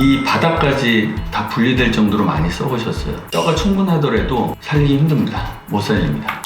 이 바닥까지 다 분리될 정도로 많이 썩으셨어요. 뼈가 충분하더라도 살리기 힘듭니다. 못 살립니다.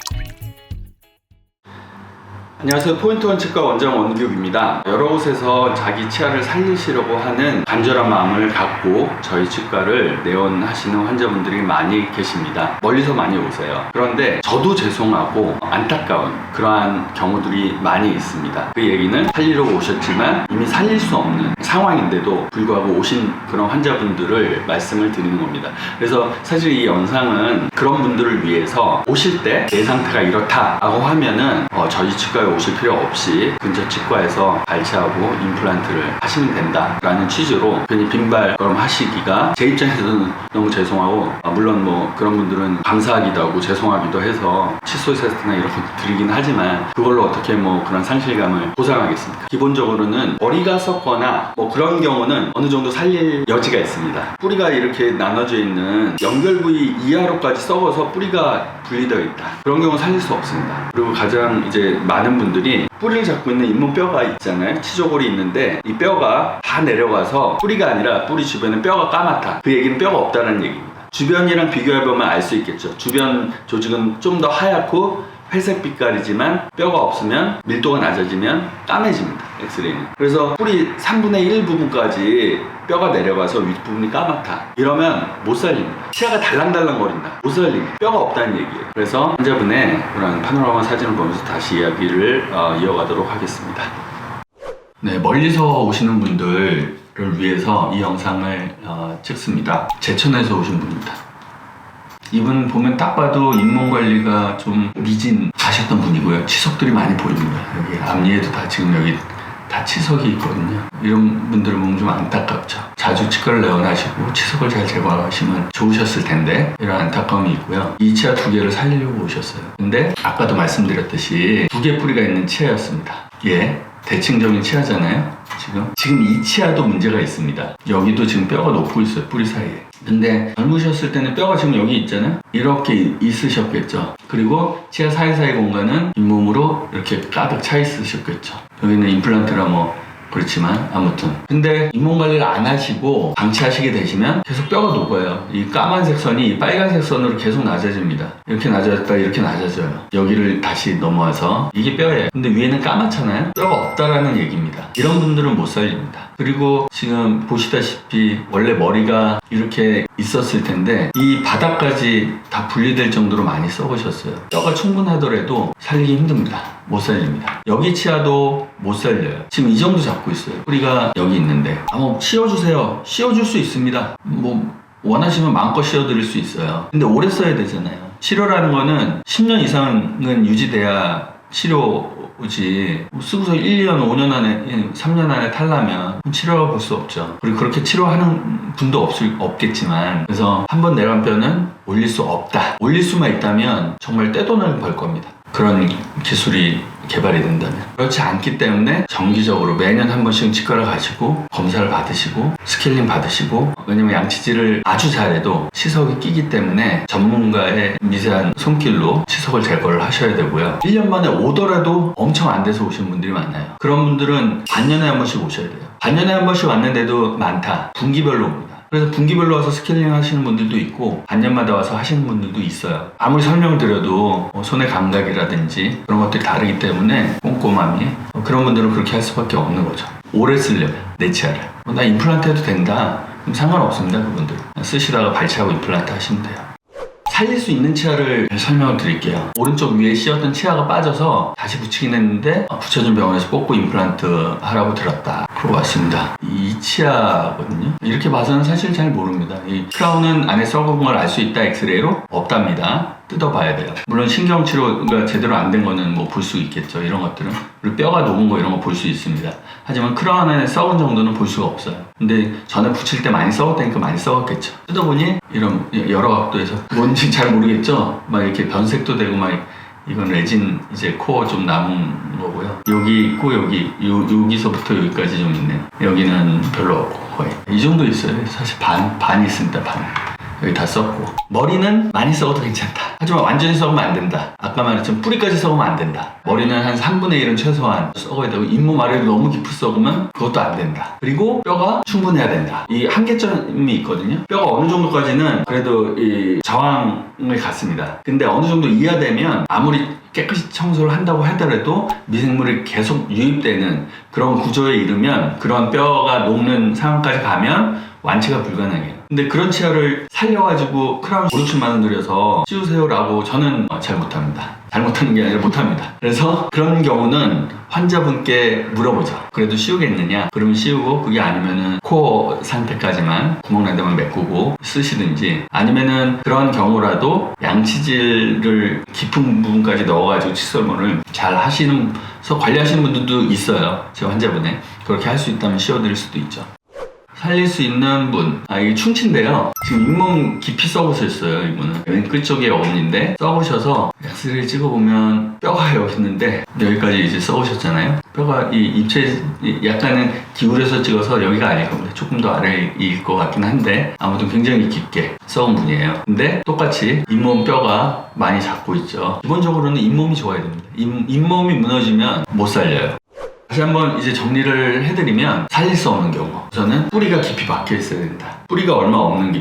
안녕하세요. 포인트원 치과 원장 원기욱입니다. 여러 곳에서 자기 치아를 살리시려고 하는 간절한 마음을 갖고 저희 치과를 내원하시는 환자분들이 많이 계십니다. 멀리서 많이 오세요. 그런데 저도 죄송하고 안타까운 그러한 경우들이 많이 있습니다. 그 얘기는 살리려고 오셨지만 이미 살릴 수 없는 상황인데도 불구하고 오신 그런 환자분들을 말씀을 드리는 겁니다. 그래서 사실 이 영상은 그런 분들을 위해서 오실 때 내 상태가 이렇다라고 하면은 저희 치과에 오실 필요 없이 근처 치과에서 발치하고 임플란트를 하시면 된다라는 취지로 괜히 빈발 그럼 하시기가 제 입장에서는 너무 죄송하고, 물론 뭐 그런 분들은 감사하기도 하고 죄송하기도 해서 칫솔 세트나 이런 거 드리긴 하지만 그걸로 어떻게 뭐 그런 상실감을 보상하겠습니까? 기본적으로는 머리가 썩거나 뭐 그런 경우는 어느 정도 살릴 여지가 있습니다. 뿌리가 이렇게 나눠져 있는 연결 부위 이하로까지 썩어서 뿌리가 분리되어 있다, 그런 경우는 살릴 수 없습니다. 그리고 가장 이제 많은 분들이 뿌리를 잡고 있는 잇몸뼈가 있잖아요. 치조골이 있는데 이 뼈가 다 내려가서 뿌리가 아니라 뿌리 주변에 뼈가 까맣다, 그 얘기는 뼈가 없다는 얘기입니다. 주변이랑 비교해보면 알 수 있겠죠. 주변 조직은 좀 더 하얗고 회색 빛깔이지만 뼈가 없으면 밀도가 낮아지면 까매집니다. 엑스레이는. 그래서 뿌리 3분의 1 부분까지 뼈가 내려가서 윗부분이 까맣다, 이러면 못 살립니다. 치아가 달랑달랑 거린다, 못 살립니다. 뼈가 없다는 얘기예요. 그래서 환자분의 그런 파노라마 사진을 보면서 다시 이야기를 이어가도록 하겠습니다. 네, 멀리서 오시는 분들을 위해서 이 영상을 찍습니다. 제천에서 오신 분입니다. 이분 보면 딱 봐도 잇몸 관리가 좀 미진하셨던 분이고요. 치석들이 많이 보입니다. 여기 앞니에도 다 지금 여기 다 치석이 있거든요. 이런 분들을 보면 좀 안타깝죠. 자주 치과를 내원하시고 치석을 잘 제거하시면 좋으셨을 텐데 이런 안타까움이 있고요. 이 치아 2개를 살리려고 오셨어요. 근데 아까도 말씀드렸듯이 2개 뿌리가 있는 치아였습니다. 예, 대칭적인 치아잖아요. 지금 이 치아도 문제가 있습니다. 여기도 지금 뼈가 높고 있어요, 뿌리 사이에. 근데 젊으셨을 때는 뼈가 지금 여기 있잖아요. 이렇게 있으셨겠죠. 그리고 치아 사이사이 공간은 잇몸으로 이렇게 가득 차 있으셨겠죠. 여기는 임플란트라 뭐 그렇지만 아무튼, 근데 잇몸 관리를 안 하시고 방치하시게 되시면 계속 뼈가 높아요. 이 까만색 선이 이 빨간색 선으로 계속 낮아집니다. 이렇게 낮아졌다 이렇게 낮아져요. 여기를 다시 넘어와서 이게 뼈예요. 근데 위에는 까맣잖아요. 뼈가 없다라는 얘기입니다. 이런 분들은 못 살립니다. 그리고 지금 보시다시피 원래 머리가 이렇게 있었을 텐데 이 바닥까지 다 분리될 정도로 많이 썩으셨어요. 뼈가 충분하더라도 살리기 힘듭니다. 못 살립니다. 여기 치아도 못 살려요. 지금 이 정도 잡고 있어요. 뿌리가 여기 있는데 씌워주세요. 씌워줄 수 있습니다. 뭐 원하시면 마음껏 씌워드릴 수 있어요. 근데 오래 써야 되잖아요. 치료라는 거는 10년 이상은 유지돼야 치료지, 쓰고서 1년, 5년 안에, 3년 안에 탈라면 치료가 볼 수 없죠. 그리고 그렇게 치료하는 분도 없겠지만, 그래서 한 번 내려간 뼈는 올릴 수 없다. 올릴 수만 있다면 정말 떼돈을 벌 겁니다. 그런 기술이 개발이 된다면. 그렇지 않기 때문에 정기적으로 매년 한 번씩 치과를 가시고 검사를 받으시고 스케일링 받으시고, 왜냐면 양치질을 아주 잘해도 치석이 끼기 때문에 전문가의 미세한 손길로 치석을 제거를 하셔야 되고요. 1년 만에 오더라도 엄청 안 돼서 오신 분들이 많아요. 그런 분들은 반년에 한 번씩 오셔야 돼요. 반년에 한 번씩 왔는데도 많다. 분기별로 옵니다. 그래서 분기별로 와서 스케일링 하시는 분들도 있고 반년마다 와서 하시는 분들도 있어요. 아무리 설명을 드려도 손의 감각이라든지 그런 것들이 다르기 때문에 꼼꼼함이, 그런 분들은 그렇게 할 수밖에 없는 거죠. 오래 쓰려면 내 치아를 나 임플란트 해도 된다, 그럼 상관없습니다. 그분들 쓰시다가 발치하고 임플란트 하시면 돼요. 살릴 수 있는 치아를 설명을 드릴게요. 오른쪽 위에 씌웠던 치아가 빠져서 다시 붙이긴 했는데 붙여준 병원에서 뽑고 임플란트 하라고 들었다, 그러고 왔습니다. 이 치아거든요. 이렇게 봐서는 사실 잘 모릅니다. 이 크라운은 안에 썩은 걸 알 수 있다, 엑스레이로? 없답니다. 뜯어봐야 돼요. 물론 신경치료가 제대로 안 된 거는 뭐 볼 수 있겠죠. 이런 것들은. 그리고 뼈가 녹은 거 이런 거 볼 수 있습니다. 하지만 크라운 안에 썩은 정도는 볼 수가 없어요. 근데 전에 붙일 때 많이 썩었다니까 많이 썩었겠죠. 뜯어보니 이런 여러 각도에서 뭔지 잘 모르겠죠. 막 이렇게 변색도 되고 막, 이건 레진 이제 코어 좀 남은 거고요. 여기 있고 여기서부터 여기까지 좀 있네요. 여기는 별로 없고 거의 이 정도 있어요. 사실 반 있습니다. 반. 여기 다 썩고. 머리는 많이 썩어도 괜찮다. 하지만 완전히 썩으면 안 된다. 아까 말했지만 뿌리까지 썩으면 안 된다. 머리는 한 3분의 1은 최소한 썩어야 되고, 잇몸 아래로 너무 깊이 썩으면 그것도 안 된다. 그리고 뼈가 충분해야 된다. 이 한계점이 있거든요. 뼈가 어느 정도까지는 그래도 이 저항을 갖습니다. 근데 어느 정도 이하되면 아무리 깨끗이 청소를 한다고 하더라도 미생물이 계속 유입되는 그런 구조에 이르면, 그런 뼈가 녹는 상황까지 가면 완치가 불가능해요. 근데 그런 치아를 살려가지고 크라운 5,6천만 원 들여서 씌우세요라고 저는 잘 못합니다. 잘 못하는 게 아니라 못합니다. 그래서 그런 경우는 환자분께 물어보죠. 그래도 씌우겠느냐? 그러면 씌우고, 그게 아니면은 코어 상태까지만 구멍 난 데만 메꾸고 쓰시든지, 아니면은 그런 경우라도 양치질을 깊은 부분까지 넣어가지고 칫솔물을 잘 하시면서 관리하시는 분들도 있어요. 제 환자분에. 그렇게 할 수 있다면 씌워드릴 수도 있죠. 살릴 수 있는 분, 이게 충치인데요. 지금 잇몸 깊이 썩으셨어요. 이분은 왼 끝쪽에 어금니인데 썩으셔서 엑스레이 찍어보면 뼈가 여기 있는데 여기까지 이제 썩으셨잖아요. 뼈가 이 입체 약간은 기울여서 찍어서 여기가 아닐 겁니다. 조금 더 아래일 것 같긴 한데, 아무튼 굉장히 깊게 썩은 분이에요. 근데 똑같이 잇몸 뼈가 많이 잡고 있죠. 기본적으로는 잇몸이 좋아야 됩니다. 잇몸이 무너지면 못 살려요. 다시 한번 이제 정리를 해드리면, 살릴 수 없는 경우, 우선은 뿌리가 깊이 박혀 있어야 된다. 뿌리가 얼마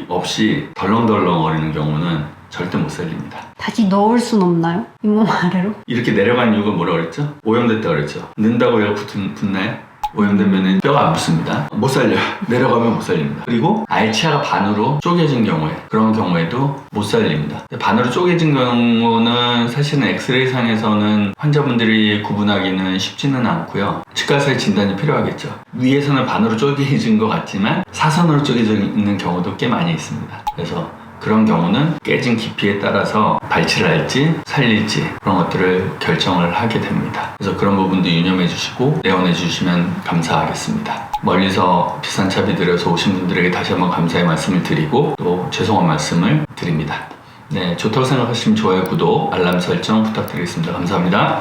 없이 덜렁덜렁 거리는 경우는 절대 못 살립니다. 다시 넣을 순 없나요? 잇몸 아래로? 이렇게 내려간 이유가 뭐라 그랬죠? 오염됐다 그랬죠? 넣는다고 얘가 붙나요? 오염되면 뼈가 안 붙습니다. 못 살려요. 내려가면 못 살립니다. 그리고 아예 치아가 반으로 쪼개진 경우에, 그런 경우에도 못 살립니다. 반으로 쪼개진 경우는 사실은 엑스레이 상에서는 환자분들이 구분하기는 쉽지는 않고요. 치과의사의 진단이 필요하겠죠. 위에서는 반으로 쪼개진 것 같지만 사선으로 쪼개져 있는 경우도 꽤 많이 있습니다. 그래서 그런 경우는 깨진 깊이에 따라서 발치를 할지 살릴지 그런 것들을 결정을 하게 됩니다. 그래서 그런 부분도 유념해 주시고 내원해 주시면 감사하겠습니다. 멀리서 비싼 차비 들여서 오신 분들에게 다시 한번 감사의 말씀을 드리고, 또 죄송한 말씀을 드립니다. 네, 좋다고 생각하시면 좋아요, 구독, 알람 설정 부탁드리겠습니다. 감사합니다.